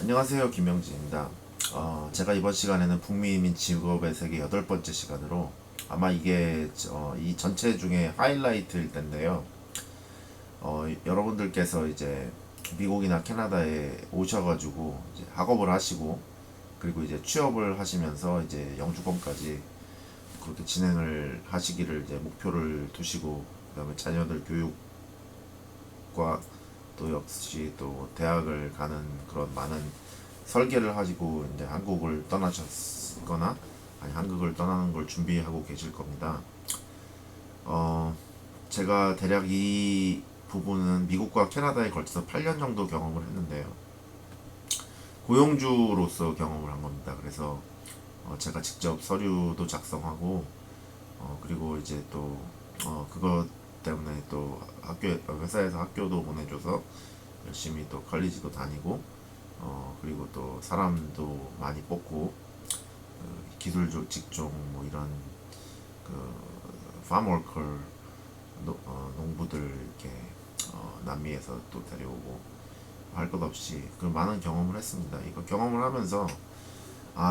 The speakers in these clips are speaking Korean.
안녕하세요, 김명진입니다. 제가 이번 시간에는 북미 이민 직업의 세계 8번째 시간으로 아마 이게 이 전체 중에 하이라이트일 텐데요. 여러분들께서 이제 미국이나 캐나다에 오셔가지고 이제 학업을 하시고 그리고 이제 취업을 하시면서 이제 영주권까지 그렇게 진행을 하시기를 이제 목표를 두시고 그다음에 자녀들 교육과 또 역시 또 대학을 가는 그런 많은 설계를 하시고 이제 한국을 떠나셨거나 아니 한국을 떠나는 걸 준비하고 계실 겁니다. 어, 제가 대략 이 부분은 미국과 캐나다에 걸쳐서 8년 정도 경험을 했는데요. 고용주로서 경험을 한 겁니다. 그래서 제가 직접 서류도 작성하고 그리고 이제 또 그것 때문에 또 회사에서 학교도 보내줘서 열심히 또 컬리지도 다니고 그리고 또 사람도 많이 뽑고 기술 직종 뭐 이런 그 파머워커 농부들 이렇게 남미에서 또 데려오고 할 것 없이 그 많은 경험을 했습니다. 이거 경험을 하면서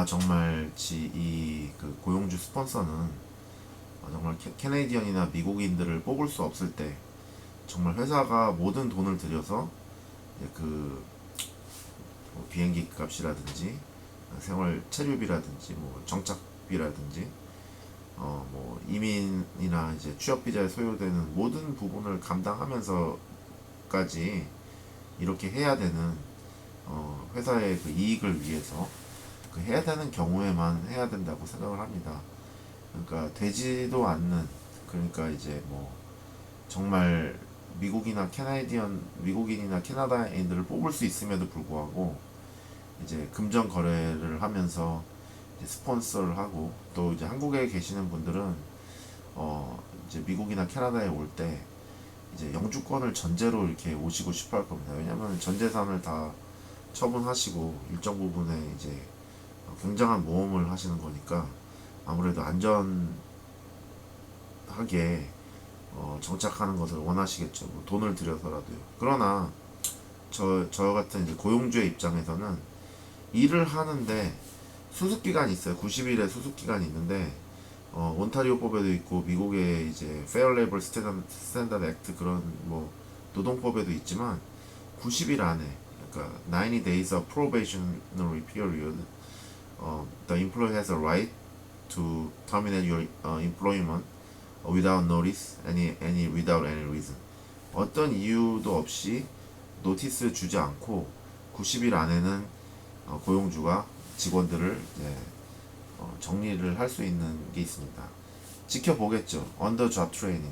정말 이그 고용주 스폰서는 정말 캐네디언이나 미국인들을 뽑을 수 없을 때 정말 회사가 모든 돈을 들여서 그 비행기 값이라든지 생활 체류비라든지 뭐 정착비라든지 뭐 이민이나 이제 취업 비자에 소요되는 모든 부분을 감당하면서까지 이렇게 해야 되는 회사의 그 이익을 위해서 그 해야 되는 경우에만 해야 된다고 생각을 합니다. 그러니까 되지도 않는 그러니까 이제 뭐 정말 미국인이나 캐나다인들을 뽑을 수 있음에도 불구하고 이제 금전 거래를 하면서 이제 스폰서를 하고 또 이제 한국에 계시는 분들은 이제 미국이나 캐나다에 올 때 이제 영주권을 전제로 이렇게 오시고 싶어 할 겁니다. 왜냐면 전 재산을 다 처분하시고 일정 부분에 이제 굉장한 모험을 하시는 거니까 아무래도 안전하게 정착하는 것을 원하시겠죠. 뭐 돈을 들여서라도요. 그러나 저 같은 이제 고용주의 입장에서는 일을 하는데 수습기간이 있어요. 90일의 수습기간이 있는데 온타리오법에도 있고 미국의 이제 Fair Labor Standard Act 그런 뭐 노동법에도 있지만 90일 안에 그러니까 90 days of probationary period the employer has a right to terminate your employment without notice without any reason 어떤 이유도 없이 노티스 주지 않고 90일 안에는 고용주가 직원들을 정리를 할 수 있는 게 있습니다. 지켜보겠죠. 언더 잡 트레이닝.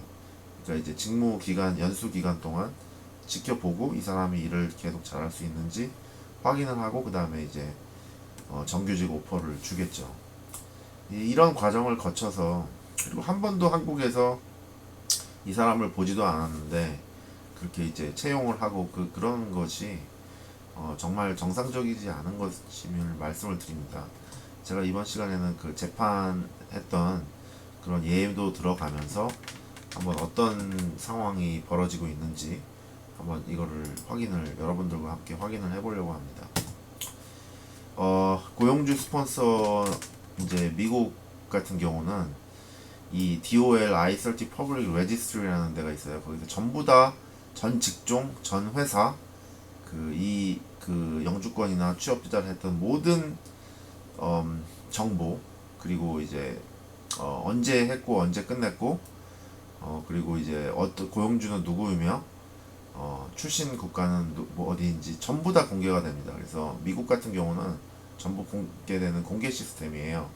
그러니까 이제 직무 기간, 연수 기간 동안 지켜보고 이 사람이 일을 계속 잘할 수 있는지 확인을 하고 그 다음에 이제 정규직 오퍼를 주겠죠. 이런 과정을 거쳐서 그리고 한 번도 한국에서 이 사람을 보지도 않았는데 그렇게 이제 채용을 하고 그런 것이 정말 정상적이지 않은 것임을 말씀을 드립니다. 제가 이번 시간에는 그 재판했던 그런 예도 들어가면서 한번 어떤 상황이 벌어지고 있는지 한번 이거를 여러분들과 함께 확인을 해보려고 합니다. 고용주 스폰서 이제 미국 같은 경우는 이 DOL I-30 Public Registry라는 데가 있어요. 거기서 전부 다 전 직종, 전 회사 그 영주권이나 취업 비자를 했던 모든 정보 그리고 이제 언제 했고 언제 끝냈고 그리고 이제 어떤 고용주는 누구이며 출신 국가는 뭐 어디인지 전부 다 공개가 됩니다. 그래서 미국 같은 경우는 전부 공개되는 공개 시스템이에요.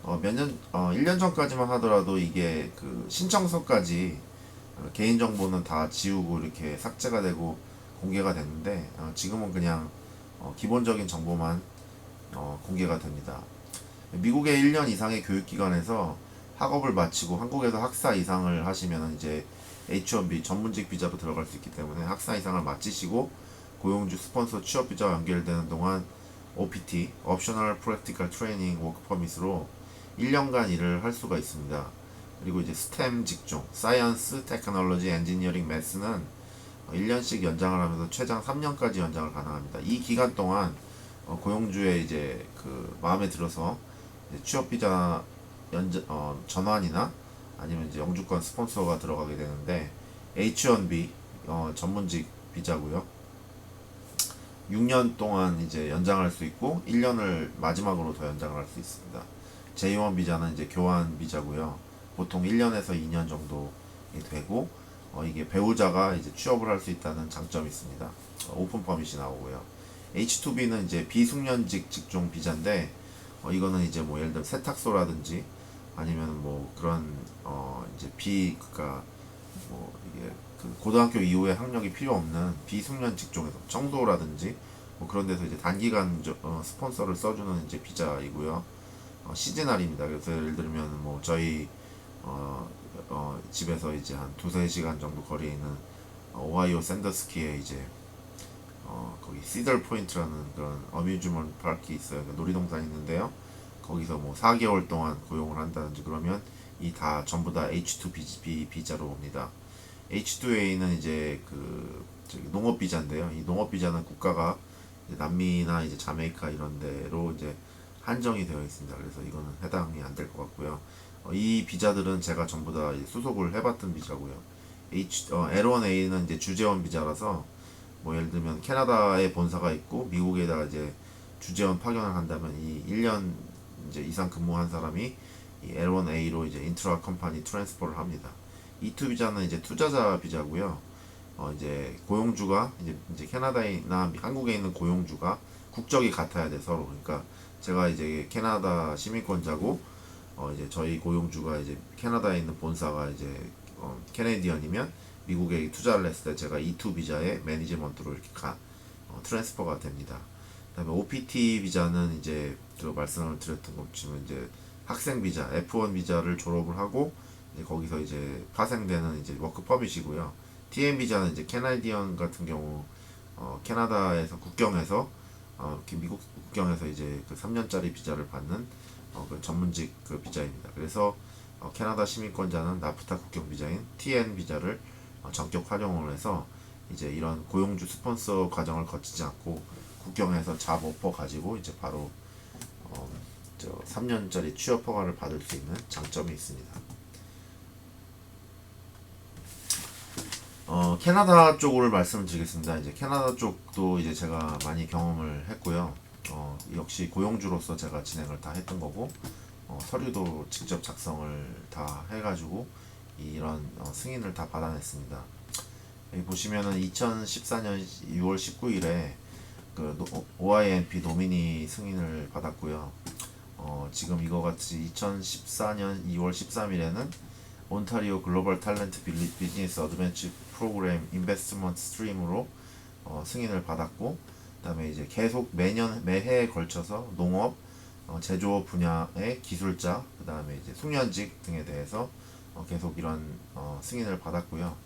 1년 전까지만 하더라도 이게 그 신청서까지 개인정보는 다 지우고 이렇게 삭제가 되고 공개가 됐는데 지금은 그냥 기본적인 정보만 공개가 됩니다. 미국의 1년 이상의 교육기관에서 학업을 마치고 한국에서 학사 이상을 하시면 이제 H1B 전문직 비자로 들어갈 수 있기 때문에 학사 이상을 마치시고 고용주 스폰서 취업 비자와 연결되는 동안 OPT (Optional Practical Training Work Permit으로 1년간 일을 할 수가 있습니다. 그리고 이제 STEM 직종 Science, Technology, Engineering, Math는 1년씩 연장을 하면서 최장 3년까지 연장을 가능합니다. 이 기간 동안 고용주의 이제 그 마음에 들어서 이제 취업 비자 전환이나 아니면 이제 영주권 스폰서가 들어가게 되는데 H1B 전문직 비자고요. 6년 동안 이제 연장할 수 있고 1년을 마지막으로 더 연장을 할 수 있습니다. J1 비자는 이제 교환 비자고요. 보통 1년에서 2년 정도 되고 이게 배우자가 이제 취업을 할 수 있다는 장점이 있습니다. 오픈 퍼밋이 나오고요. H2B는 이제 비숙련직 직종 비자인데 이거는 이제 뭐 예를 들어 세탁소라든지 아니면 뭐 그런 이제 그니까 뭐 이게 그 고등학교 이후에 학력이 필요 없는 비숙련 직종에서 청소라든지 뭐 그런 데서 이제 단기간 스폰서를 써주는 이제 비자이고요. 시즈널입니다. 그래서 예를 들면 뭐 저희 집에서 이제 한 두세 시간 정도 거리에 있는 오하이오 샌더스키에 이제 거기 시들 포인트라는 그런 어뮤즈먼트 파크가 있어요. 그 놀이동산이 있는데요. 거기서 뭐 4개월 동안 고용을 한다든지 그러면 이 다 전부 다 H2B 비자로 옵니다. H2A는 이제 그 농업 비자인데요. 이 농업 비자는 국가가 이제 남미나 이제 자메이카 이런 데로 이제 한정이 되어 있습니다. 그래서 이거는 해당이 안 될 것 같고요. 이 비자들은 제가 전부 다 수속을 해봤던 비자고요. L1A는 이제 주재원 비자라서 뭐 예를 들면 캐나다에 본사가 있고 미국에다가 이제 주재원 파견을 한다면 이 1년 이제 이상 근무한 사람이 이 L1A로 이제 인트라 컴퍼니 트랜스퍼를 합니다. E2 비자는 이제 투자자 비자고요. 이제 고용주가 이제 캐나다나 한국에 있는 고용주가 국적이 같아야 돼 서로. 그러니까 제가 이제 캐나다 시민권자고 이제 저희 고용주가 이제 캐나다에 있는 본사가 이제 캐네디언이면 미국에 투자를 했을 때 제가 E2 비자에 매니지먼트로 이렇게 트랜스퍼가 됩니다. 그다음에 OPT 비자는 이제 그 말씀을 드렸던 것처럼 이제 학생 비자, F1 비자를 졸업을 하고 이제 거기서 이제 파생되는 이제 워크 퍼밋이고요. TN 비자는 이제 캐나디언 같은 경우 캐나다에서 국경에서 미국 국경에서 이제 그 3년짜리 비자를 받는 그 전문직 그 비자입니다. 그래서 캐나다 시민권자는 나프타 국경 비자인 TN 비자를 전격 활용을 해서 이제 이런 고용주 스폰서 과정을 거치지 않고 국경에서 잡 오퍼 가지고 이제 바로 3년짜리 취업 허가를 받을 수 있는 장점이 있습니다. 캐나다 쪽을 말씀드리겠습니다. 이제 캐나다 쪽도 이제 제가 많이 경험을 했고요. 역시 고용주로서 제가 진행을 다 했던 거고, 서류도 직접 작성을 다 해가지고 이런 승인을 다 받아냈습니다. 여기 보시면은 2014년 6월 19일에 그 OIMP 노미니 승인을 받았고요. 지금 이거 같이 2014년 2월 13일에는 온타리오 글로벌 탤런트 비즈니스 어드벤처 프로그램 인베스트먼트 스트림으로 승인을 받았고, 그다음에 이제 계속 매해에 걸쳐서 농업, 제조업 분야의 기술자, 그다음에 이제 숙련직 등에 대해서 계속 이런 승인을 받았고요.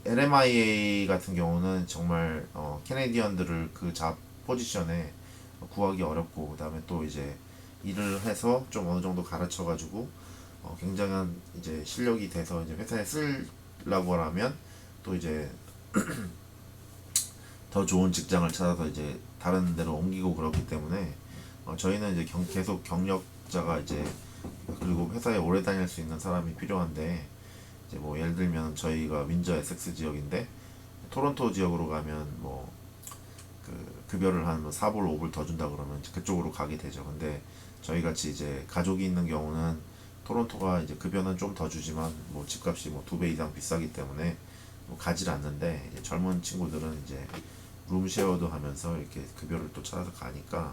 LMIA 같은 경우는 정말 캐네디언들을 그 잡 포지션에 구하기 어렵고, 그다음에 또 이제 일을 해서 좀 어느 정도 가르쳐 가지고 굉장한 이제 실력이 돼서 이제 회사에 쓰려고 하면 또 이제 더 좋은 직장을 찾아서 이제 다른 데로 옮기고 그렇기 때문에 저희는 이제 계속 경력자가 이제 그리고 회사에 오래 다닐 수 있는 사람이 필요한데, 이제 뭐 예를 들면 저희가 윈저 에섹스 지역인데 토론토 지역으로 가면 뭐 그 급여를 한 4불 5불 더 준다 그러면 그쪽으로 가게 되죠. 근데 저희 같이 이제 가족이 있는 경우는 토론토가 이제 급여는 좀 더 주지만 뭐 집값이 뭐 2배 이상 비싸기 때문에 뭐 가질 않는데, 이제 젊은 친구들은 이제 룸쉐어도 하면서 이렇게 급여를 또 찾아서 가니까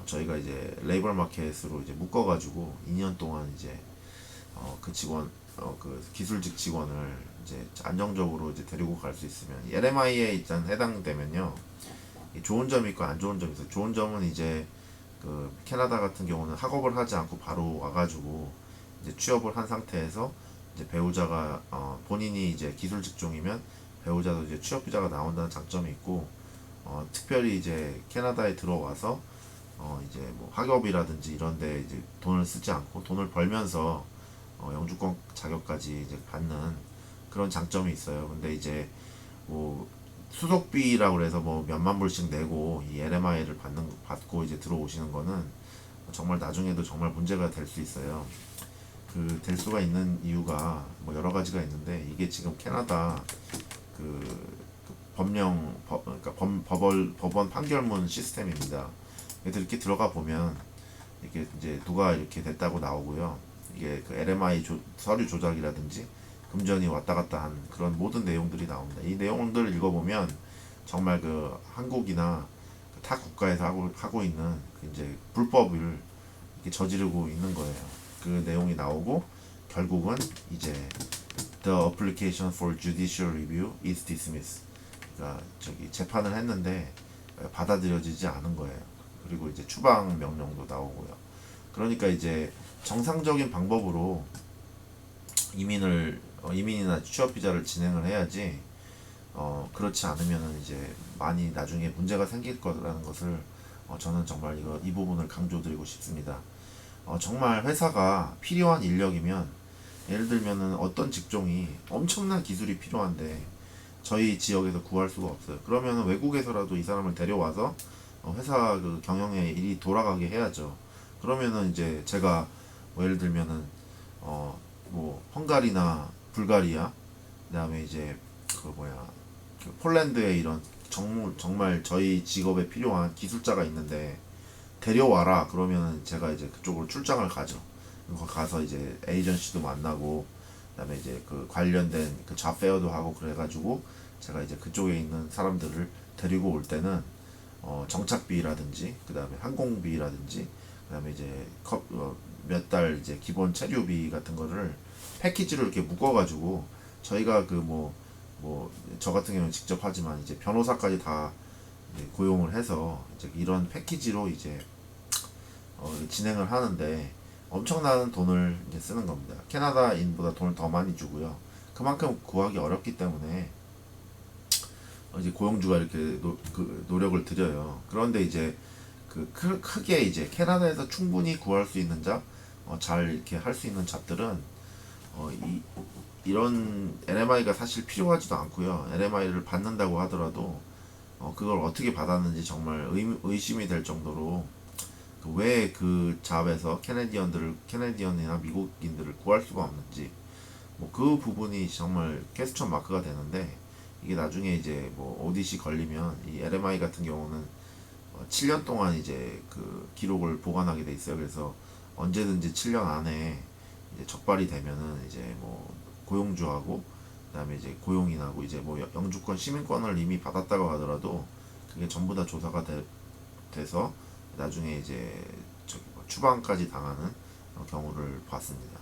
저희가 이제 레이버 마켓으로 이제 묶어가지고 2년 동안 이제 그 직원 그 기술직 직원을 이제 안정적으로 이제 데리고 갈 수 있으면 LMI에 일단 해당되면요, 좋은 점이 있고 안 좋은 점이 있어요. 좋은 점은 이제 그 캐나다 같은 경우는 학업을 하지 않고 바로 와가지고 이제 취업을 한 상태에서 이제 배우자가 본인이 이제 기술 직종이면 배우자도 이제 취업 비자가 나온다는 장점이 있고, 특별히 이제 캐나다에 들어와서 이제 뭐 학업이라든지 이런데 이제 돈을 쓰지 않고 돈을 벌면서 영주권 자격까지 이제 받는 그런 장점이 있어요. 근데 이제 뭐 수속비라고 해서 뭐 몇만 불씩 내고 이 LMI를 받고 이제 들어오시는 거는 정말 나중에도 정말 문제가 될 수 있어요. 그 될 수가 있는 이유가 뭐 여러 가지가 있는데, 이게 지금 캐나다 그 그러니까 법원 판결문 시스템입니다. 그래서 이렇게 들어가 보면 이게 이제 누가 이렇게 됐다고 나오고요. 이게 그 LMI 서류 조작이라든지 금전이 왔다 갔다 한 그런 모든 내용들이 나옵니다. 이 내용들을 읽어보면 정말 그 한국이나 타 국가에서 하고 있는 그 이제 불법을 이렇게 저지르고 있는 거예요. 그 내용이 나오고 결국은 이제 The application for judicial review is dismissed. 그러니까 저기 재판을 했는데 받아들여지지 않은 거예요. 그리고 이제 추방 명령도 나오고요. 그러니까 이제 정상적인 방법으로 이민이나 취업 비자를 진행을 해야지, 그렇지 않으면은 이제 많이 나중에 문제가 생길 거라는 것을 저는 정말 이 부분을 강조드리고 싶습니다. 정말 회사가 필요한 인력이면, 예를 들면은 어떤 직종이 엄청난 기술이 필요한데 저희 지역에서 구할 수가 없어요. 그러면은 외국에서라도 이 사람을 데려와서 회사 그 경영에 일이 돌아가게 해야죠. 그러면은 이제 제가 뭐 예를 들면은 뭐 헝가리나 불가리아, 그다음에 이제 그 뭐야 그 폴란드에 이런 정말 저희 직업에 필요한 기술자가 있는데 데려와라 그러면은 제가 이제 그쪽으로 출장을 가죠. 그거 가서 이제 에이전시도 만나고, 그다음에 이제 그 관련된 그 잡페어도 하고 그래가지고 제가 이제 그쪽에 있는 사람들을 데리고 올 때는 정착비라든지 그다음에 항공비라든지 그다음에 이제 몇 달 이제 기본 체류비 같은 거를 패키지로 이렇게 묶어가지고, 저희가 그 뭐 저 같은 경우는 직접 하지만 이제 변호사까지 다 이제 고용을 해서 이제 이런 패키지로 이제 진행을 하는데 엄청난 돈을 이제 쓰는 겁니다. 캐나다인보다 돈을 더 많이 주고요. 그만큼 구하기 어렵기 때문에 이제 고용주가 이렇게 노력을 들여요. 그런데 이제 크게 이제 캐나다에서 충분히 구할 수 있는 잡, 잘 이렇게 할 수 있는 잡들은 이런 LMI가 사실 필요하지도 않고요. LMI를 받는다고 하더라도 그걸 어떻게 받았는지 정말 의심이 될 정도로, 왜 그 잡에서 캐네디언이나 미국인들을 구할 수가 없는지, 뭐 그 부분이 정말 퀘스천 마크가 되는데, 이게 나중에 이제 뭐 오디시 걸리면 이 LMI 같은 경우는 7년 동안 이제 그 기록을 보관하게 돼 있어요. 그래서 언제든지 7년 안에 이제 적발이 되면은 이제 뭐 고용주하고 그다음에 이제 고용인하고 이제 뭐 영주권 시민권을 이미 받았다고 하더라도 그게 전부 다 조사가 돼서 나중에 이제 저기 뭐 추방까지 당하는 경우를 봤습니다.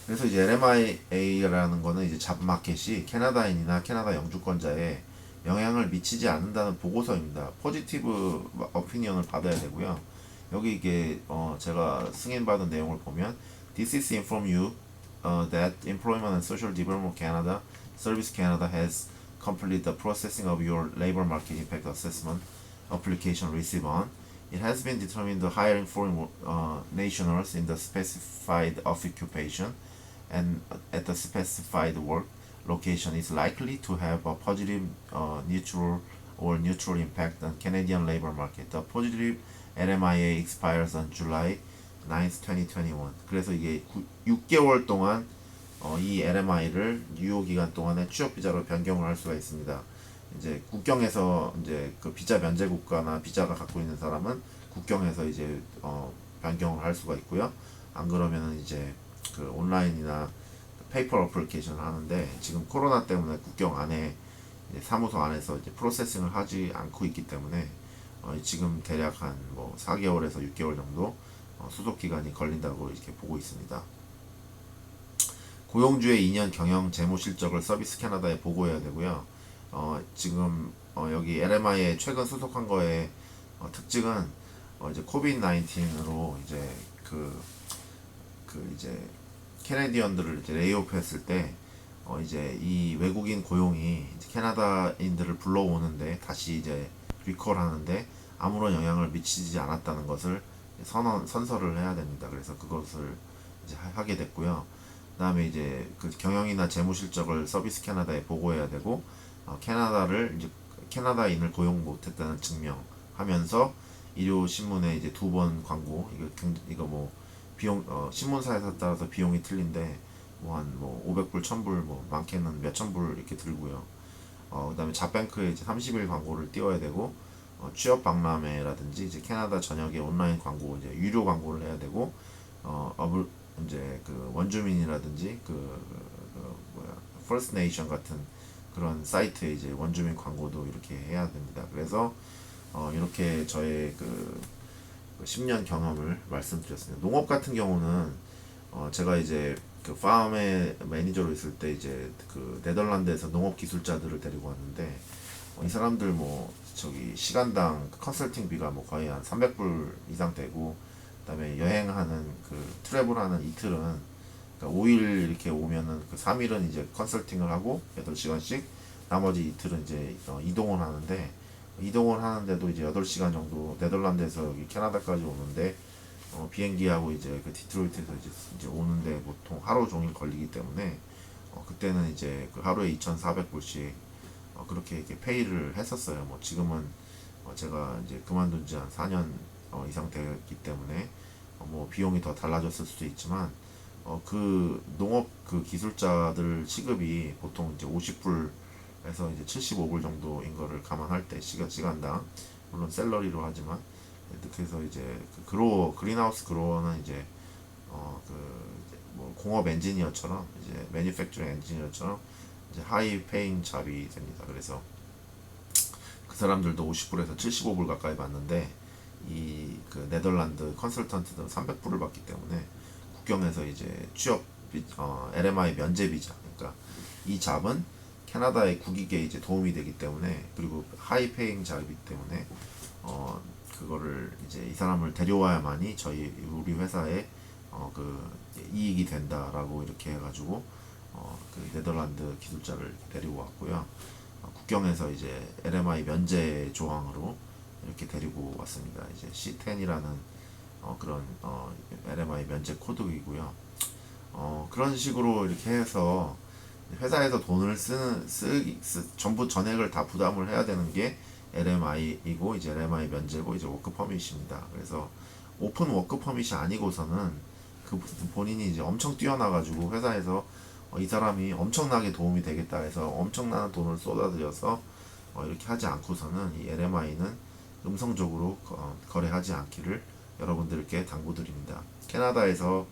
그래서 이제 LMIA라는 거는 이제 잡마켓이 캐나다인이나 캐나다 영주권자에 영향을 미치지 않는다는 보고서입니다. 포지티브 어피니언을 받아야 되고요. 여기 이게 제가 승인받은 내용을 보면 This is inform you that Employment and Social Development Canada, Service Canada has completed the processing of your labor market impact assessment application received on. It has been determined the hiring foreign nationals in the specified occupation and at the specified work location is likely to have a positive neutral impact on Canadian labor market. The positive LMIA expires on July 9th, 2021. 그래서 이게 6개월 동안 이 LMI를 유효 기간 동안에 취업 비자로 변경을 할 수가 있습니다. 이제 국경에서 이제 그 비자 면제 국가나 비자가 갖고 있는 사람은 국경에서 이제 변경을 할 수가 있고요. 안 그러면은 이제 그 온라인이나 페이퍼 어플리케이션을 하는데, 지금 코로나 때문에 국경 안에 사무소 안에서 이제 프로세싱을 하지 않고 있기 때문에 지금 대략 한 뭐 4개월에서 6개월 정도 수속 기간이 걸린다고 이렇게 보고 있습니다. 고용주의 2년 경영 재무 실적을 서비스 캐나다에 보고해야 되고요. 지금 여기 LMI에 최근 수속한 거의 특징은 이제 코비드 19으로 이제 그 이제 캐네디언들을 이제 레이오프 했을 때 이제 이 외국인 고용이 이제 캐나다인들을 불러오는데 다시 이제 리콜 하는데 아무런 영향을 미치지 않았다는 것을 선서를 해야 됩니다. 그래서 그것을 이제 하게 됐고요. 그다음에 이제 그 경영이나 재무 실적을 서비스 캐나다에 보고해야 되고, 캐나다를 이제 캐나다인을 고용 못했다는 증명하면서 일요 신문에 이제 2번 광고 이거 뭐 비용 신문사에 따라서 비용이 틀린데 뭐 한 뭐 500불 1000불 뭐 많게는 몇천 불 이렇게 들고요. 그다음에 잡뱅크에 이제 30일 광고를 띄워야 되고 취업 박람회라든지 이제 캐나다 전역의 온라인 광고 이제 유료 광고를 해야 되고 이제 그 원주민이라든지 뭐야 퍼스트 네이션 같은 그런 사이트에 이제 원주민 광고도 이렇게 해야 됩니다. 그래서 이렇게 저의 그 10년 경험을 말씀드렸습니다. 농업 같은 경우는 제가 이제 그 팜의 매니저로 있을 때 이제 그 네덜란드에서 농업 기술자들을 데리고 왔는데 이 사람들 뭐 저기 시간당 컨설팅비가 뭐 거의 한 300불 이상 되고 그다음에 여행하는 그 트래블하는 이틀은 그러니까 5일 이렇게 오면은 그 3일은 이제 컨설팅을 하고 8시간씩 나머지 이틀은 이제 이동을 하는데 이동을 하는데도 이제 8시간 정도 네덜란드에서 여기 캐나다까지 오는데 비행기하고 이제 그 디트로이트에서 이제 오는데 보통 하루 종일 걸리기 때문에 그때는 이제 그 하루에 2,400불씩 그렇게 이렇게 페이를 했었어요. 뭐 지금은 제가 이제 그만둔 지 한 4년 이상 됐기 때문에 뭐 비용이 더 달라졌을 수도 있지만 그 농업 그 기술자들 시급이 보통 이제 50불에서 이제 75불 정도인 거를 감안할 때 시간당 물론 샐러리로 하지만 그래서 이제 그 그린하우스 그로어는 이제 뭐 공업 엔지니어처럼 이제 매니팩처링 엔지니어처럼 이제 하이 페잉 잡이 됩니다. 그래서 그 사람들도 50불에서 75불 가까이 받는데 이 그 네덜란드 컨설턴트들은 300불을 받기 때문에 국경에서 이제 취업 LMI 면제 비자 그러니까 이 잡은 캐나다의 국익에 이제 도움이 되기 때문에 그리고 하이 페잉 잡이기 때문에 그거를 이제 이 사람을 데려와야만이 우리 회사에 그 이익이 된다라고 이렇게 해가지고 그 네덜란드 기술자를 데리고 왔고요. 국경에서 이제 LMI 면제 조항으로 이렇게 데리고 왔습니다. 이제 C10이라는 그런 LMI 면제 코드이고요. 그런 식으로 이렇게 해서 회사에서 돈을 전부 전액을 다 부담을 해야 되는 게 LMI이고 이제 LMI 면제고 이제 워크 퍼밋입니다. 그래서 오픈 워크 퍼밋이 아니고서는 그 본인이 이제 엄청 뛰어나가지고 회사에서 이 사람이 엄청나게 도움이 되겠다 해서 엄청난 돈을 쏟아들여서 이렇게 하지 않고서는 이 LMI는 음성적으로 거래하지 않기를 여러분들께 당부드립니다. 캐나다에서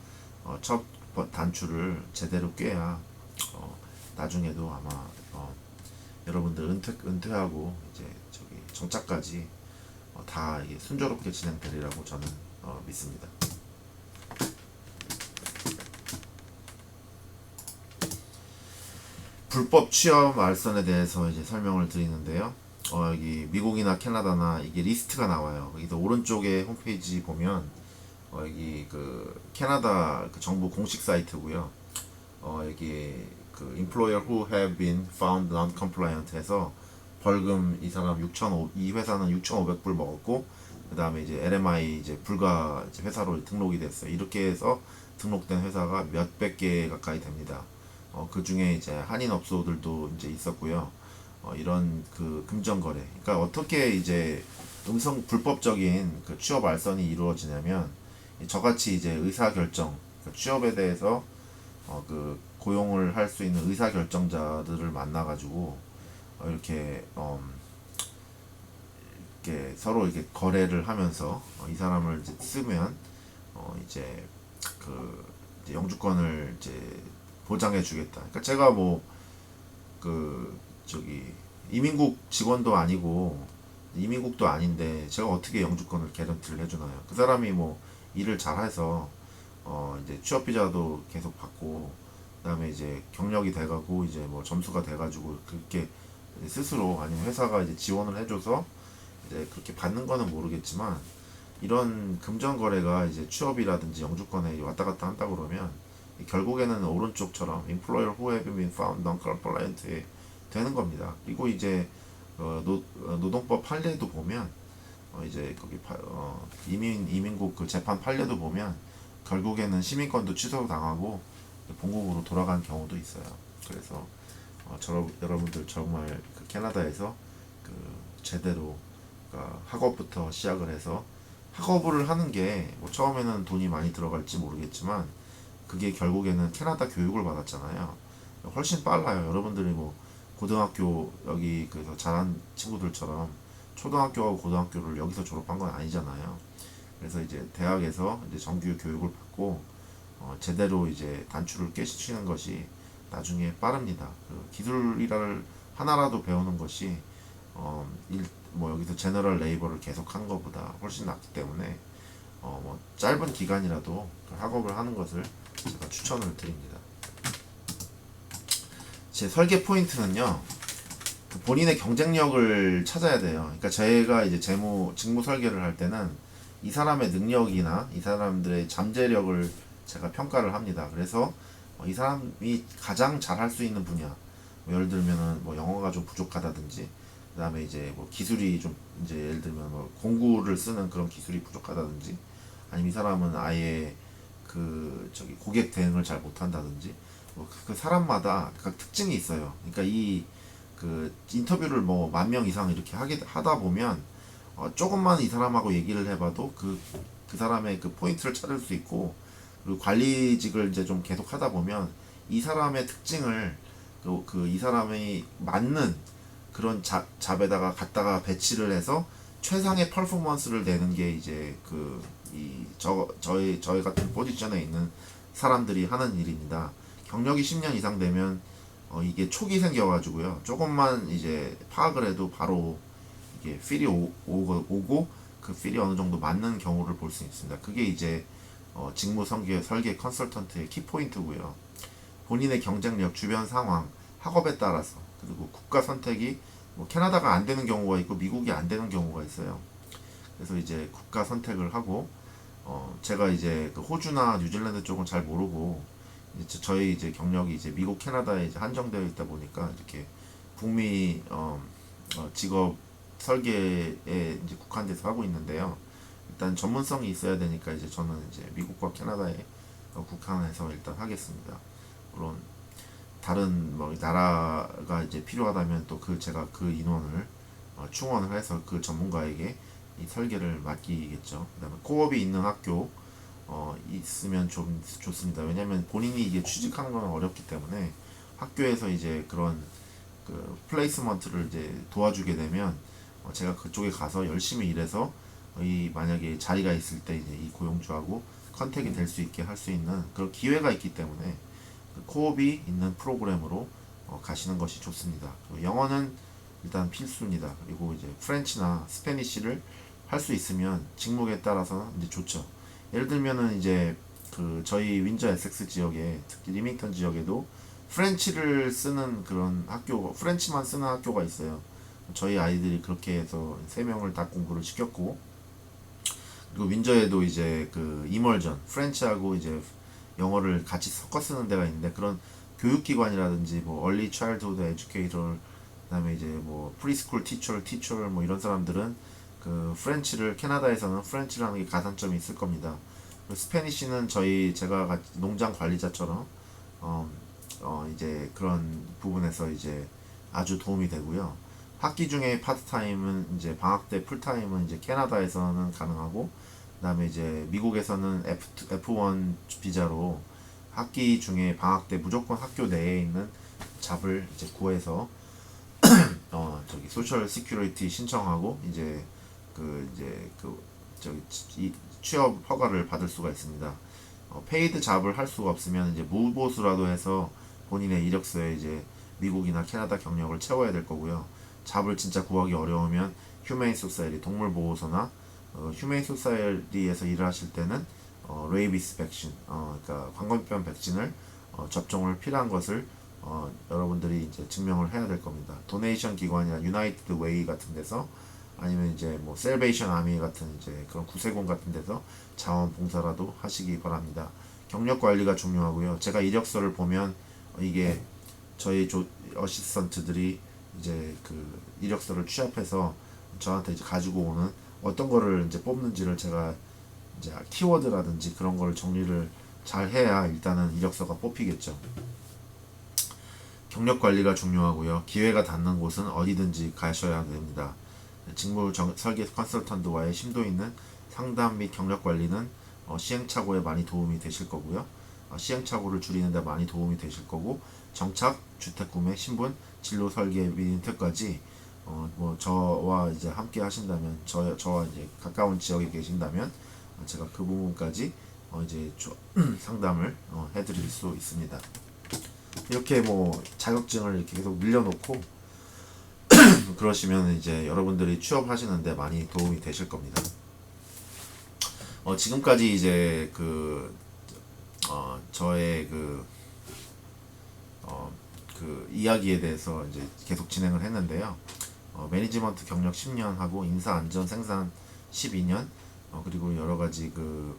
첫 단추를 제대로 꿰야 나중에도 아마 여러분들 은퇴하고 이제 저기 정착까지 다 이게 순조롭게 진행되리라고 저는 믿습니다. 불법 취업 알선에 대해서 이제 설명을 드리는데요. 여기 미국이나 캐나다나 이게 리스트가 나와요. 여기서 오른쪽에 홈페이지 보면 여기 그 캐나다 그 정부 공식 사이트고요. 여기 그 employer who have been found non-compliant 해서 벌금 이 회사는 6,500불 먹었고 그 다음에 이제 LMI 이제 불가 이제 회사로 등록이 됐어요. 이렇게 해서 등록된 회사가 몇백 개 가까이 됩니다. 그 중에 이제 한인 업소들도 이제 있었고요. 이런 그 금전 거래. 그러니까 어떻게 이제 불법적인 그 취업 알선이 이루어지냐면 저같이 이제 의사 결정, 취업에 대해서 그 고용을 할 수 있는 의사 결정자들을 만나 가지고 이렇게 이렇게 서로 이렇게 거래를 하면서 이 사람을 이제 쓰면 이제 그 이제 영주권을 이제 보장해 주겠다. 그러니까 제가 뭐 그 저기 이민국 직원도 아니고 이민국도 아닌데 제가 어떻게 영주권을 개런티를 해주나요? 그 사람이 뭐 일을 잘해서 이제 취업 비자도 계속 받고 그다음에 이제 경력이 돼가고 이제 뭐 점수가 돼가지고 그렇게 스스로 아니면 회사가 이제 지원을 해줘서 이제 그렇게 받는 거는 모르겠지만 이런 금전 거래가 이제 취업이라든지 영주권에 왔다 갔다 한다 그러면 결국에는 오른쪽처럼 employer who have been found non-compliant 되는 겁니다. 그리고 이제 노동법 판례도 보면 이제 거기 이민국 그 재판 판례도 보면 결국에는 시민권도 취소당하고 본국으로 돌아간 경우도 있어요. 그래서 여러분들 정말 그 캐나다에서 그 제대로 그러니까 학업부터 시작을 해서 학업을 하는 게 뭐 처음에는 돈이 많이 들어갈지 모르겠지만 그게 결국에는 캐나다 교육을 받았잖아요. 훨씬 빨라요. 여러분들이 뭐 고등학교 여기 그래서 잘한 친구들처럼 초등학교하고 고등학교를 여기서 졸업한 건 아니잖아요. 그래서 이제 대학에서 이제 정규 교육을 받고 제대로 이제 단추를 깨시치는 것이 나중에 빠릅니다. 그 기술이라를 하나라도 배우는 것이 뭐 여기서 제너럴 레이버를 계속 하는 것보다 훨씬 낫기 때문에 뭐 짧은 기간이라도 그 학업을 하는 것을 제가 추천을 드립니다. 제 설계 포인트는요. 그 본인의 경쟁력을 찾아야 돼요. 그러니까 제가 이제 직무 설계를 할 때는 이 사람의 능력이나 이 사람들의 잠재력을 제가 평가를 합니다. 그래서 이 사람이 가장 잘할 수 있는 분야, 뭐 예를 들면은 뭐 영어가 좀 부족하다든지, 그다음에 이제 뭐 기술이 좀 이제 예를 들면 뭐 공구를 쓰는 그런 기술이 부족하다든지, 아니면 이 사람은 아예 그 저기 고객 대응을 잘 못한다든지, 뭐 그 사람마다 각 특징이 있어요. 그러니까 이 그 인터뷰를 뭐 10,000명 이상 이렇게 하다 보면 조금만 이 사람하고 얘기를 해봐도 그 사람의 그 포인트를 찾을 수 있고, 그리고 관리직을 이제 좀 계속 하다 보면 이 사람의 특징을 이 사람이 맞는 그런 잡에다가 갖다가 배치를 해서 최상의 퍼포먼스를 내는 게 이제 저희 같은 포지션에 있는 사람들이 하는 일입니다. 경력이 10년 이상 되면 이게 촉이 생겨가지고요. 조금만 이제 파악을 해도 바로 이게 필이 오고 그 필이 어느 정도 맞는 경우를 볼 수 있습니다. 그게 이제 직무 설계 컨설턴트의 키포인트고요. 본인의 경쟁력, 주변 상황, 학업에 따라서, 그리고 국가 선택이 뭐 캐나다가 안 되는 경우가 있고 미국이 안 되는 경우가 있어요. 그래서 이제 국가 선택을 하고 제가 이제 그 호주나 뉴질랜드 쪽은 잘 모르고 이제 저희 이제 경력이 이제 미국, 캐나다에 이제 한정되어 있다 보니까 이렇게 북미 직업 설계에 이제 국한돼서 하고 있는데요. 일단 전문성이 있어야 되니까 이제 저는 이제 미국과 캐나다에 국한해서 일단 하겠습니다. 물론 다른 뭐 나라가 이제 필요하다면 또 제가 그 인원을 충원을 해서 그 전문가에게 이 설계를 맡기겠죠. 그다음에 코업이 있는 학교 있으면 좀 좋습니다. 왜냐면 본인이 이게 취직하는 건 어렵기 때문에 학교에서 이제 그런 그 플레이스먼트를 이제 도와주게 되면 제가 그쪽에 가서 열심히 일해서 이 만약에 자리가 있을 때 이제 이 고용주하고 컨택이 될 수 있게 할 수 있는 그런 기회가 있기 때문에 그 코업이 있는 프로그램으로 가시는 것이 좋습니다. 영어는 일단 필수입니다. 그리고 이제 프렌치나 스페니쉬를 할 수 있으면 직무에 따라서는 이제 좋죠. 예를 들면은 이제 그 저희 윈저 에섹스 지역에 특히 리밍턴 지역에도 프렌치를 쓰는 그런 프렌치만 쓰는 학교가 있어요. 저희 아이들이 그렇게 해서 3명을 다 공부를 시켰고, 그리고 윈저에도 이제 그 이멀전 프렌치하고 이제 영어를 같이 섞어 쓰는 데가 있는데, 그런 교육기관이라든지 뭐 얼리 차일드후드 에듀케이터, 그다음에 이제 뭐 프리스쿨 티처 뭐 이런 사람들은 그 프렌치를 캐나다에서는 프렌치를 하는 게 가산점이 있을 겁니다. 스페니쉬는 제가 농장 관리자처럼 이제 그런 부분에서 이제 아주 도움이 되고요. 학기 중에 파트타임은 이제 방학 때 풀타임은 이제 캐나다에서는 가능하고, 그다음에 이제 미국에서는 F1 비자로 학기 중에 방학 때 무조건 학교 내에 있는 잡을 이제 구해서 저기 소셜 시큐리티 신청하고 이 취업 허가를 받을 수가 있습니다. 페이드 잡을 할 수가 없으면 이제 무보수라도 해서 본인의 이력서에 이제 미국이나 캐나다 경력을 채워야 될 거고요. 잡을 진짜 구하기 어려우면 휴메인 소사이티 동물보호소나 휴메인 소사이티에서 일을 하실 때는 레이비스 백신, 그러니까 광견병 백신을 접종을 필요한 것을 여러분들이 이제 증명을 해야 될 겁니다. 도네이션 기관이나 유나이티드 웨이 같은 데서, 아니면 이제 뭐 셀베이션 아미 같은 이제 그런 구세군 같은 데서 자원봉사라도 하시기 바랍니다. 경력 관리가 중요하고요. 제가 이력서를 보면 이게 저희 어시스턴트들이 이제 그 이력서를 취합해서 저한테 이제 가지고 오는 어떤 거를 이제 뽑는지를 제가 이제 키워드라든지 그런 거를 정리를 잘 해야 일단은 이력서가 뽑히겠죠. 경력 관리가 중요하고요. 기회가 닿는 곳은 어디든지 가셔야 됩니다. 직무 설계 컨설턴트와의 심도 있는 상담 및 경력 관리는 시행착오에 많이 도움이 되실 거고요. 시행착오를 줄이는 데 많이 도움이 되실 거고, 정착, 주택 구매, 신분, 진로 설계 및 인터까지 뭐 저와 이제 함께 하신다면, 저와 이제 가까운 지역에 계신다면 제가 그 부분까지 이제 상담을 해드릴 수 있습니다. 이렇게 뭐 자격증을 이렇게 계속 늘려놓고 그러시면 이제 여러분들이 취업하시는데 많이 도움이 되실 겁니다. 지금까지 이제 저의 그 이야기에 대해서 이제 계속 진행을 했는데요. 매니지먼트 경력 10년 하고 인사 안전 생산 12년, 그리고 여러 가지 그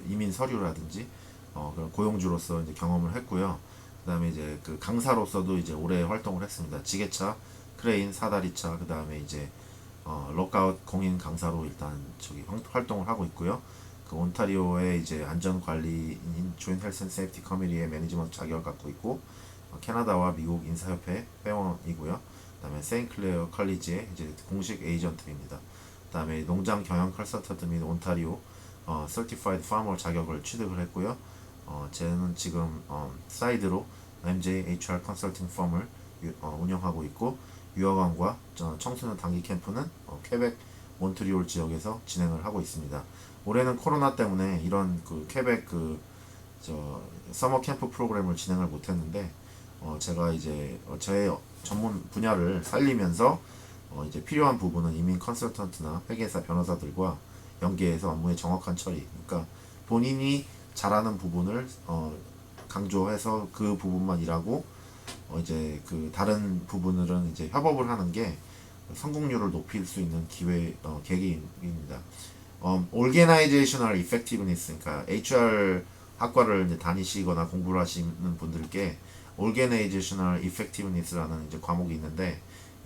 이민 서류라든지 그런 고용주로서 이제 경험을 했고요. 그다음에 이제 그 강사로서도 이제 오래 활동을 했습니다. 지게차, 크레인, 사다리차, 그다음에 이제 록아웃 공인 강사로 일단 저기 활동을 하고 있고요. 그 온타리오의 이제 안전관리인 조인 헬스 앤 세이프티 커뮤니티의 매니지먼트 자격을 갖고 있고, 캐나다와 미국 인사협회 회원이고요. 그다음에 세인클레어 컬리지의 이제 공식 에이전트입니다. 그다음에 농장 경영 컨설턴트 및 온타리오 Certified Farmer 자격을 취득을 했고요. 저는 지금 사이드로 MJ HR 컨설팅 펌을 운영하고 있고, 유학원과 청소년 단기 캠프는 퀘벡 몬트리올 지역에서 진행을 하고 있습니다. 올해는 코로나 때문에 이런 그 퀘벡 서머 캠프 프로그램을 진행을 못했는데, 제가 이제 저의 전문 분야를 살리면서 이제 필요한 부분은 이민 컨설턴트나 회계사 변호사들과 연계해서 업무의 정확한 처리, 그러니까 본인이 잘하는 부분을 강조해서 그 부분만 일하고 이제 그 다른 부분들은 이제 협업을 하는 게 성공률을 높일 수 있는 계기입니다. Organizational Effectiveness, 그러니까 HR 학과를 이제 다니시거나 공부를 하시는 분들께 Organizational Effectiveness라는 이제 과목이 있는데,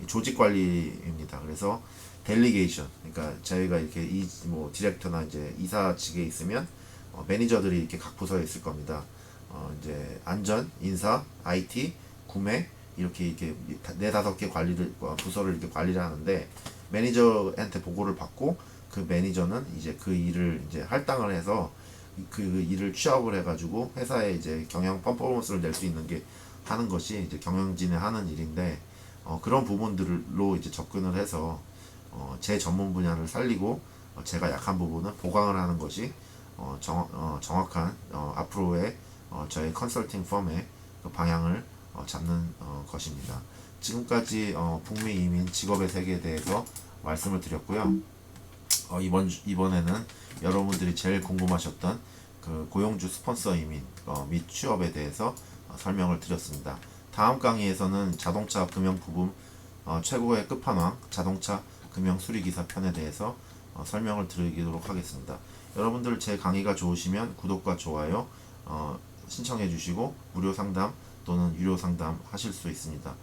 조직 관리입니다. 그래서 델리게이션, 그러니까 저희가 이렇게 뭐 디렉터나 이제 이사직에 있으면 매니저들이 이렇게 각 부서에 있을 겁니다. 이제 안전, 인사, IT, 구매 이렇게 네 다섯 개 부서를 이렇게 관리를 하는데, 매니저한테 보고를 받고 그 매니저는 이제 그 일을 이제 할당을 해서 그 일을 취업을 해가지고 회사에 이제 경영 퍼포먼스를 낼 수 있는 게 하는 것이 이제 경영진의 하는 일인데, 그런 부분들로 이제 접근을 해서 제 전문 분야를 살리고 제가 약한 부분은 보강을 하는 것이 정확한 앞으로의 저의 컨설팅 펌의 그 방향을 잡는 것입니다. 지금까지 북미 이민 직업의 세계에 대해서 말씀을 드렸고요. 이번에는 여러분들이 제일 궁금하셨던 그 고용주 스폰서 이민 및 취업에 대해서 설명을 드렸습니다. 다음 강의에서는 자동차 금융 부분 최고의 끝판왕 자동차 금융 수리기사 편에 대해서 설명을 드리도록 하겠습니다. 여러분들 제 강의가 좋으시면 구독과 좋아요 신청해 주시고 무료 상담 또는 유료 상담 하실 수 있습니다.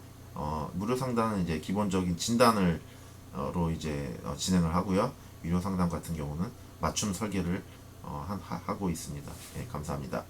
무료 상담은 이제 기본적인 진단으로 이제 진행을 하고요. 유료 상담 같은 경우는 맞춤 설계를 하고 있습니다. 예, 감사합니다.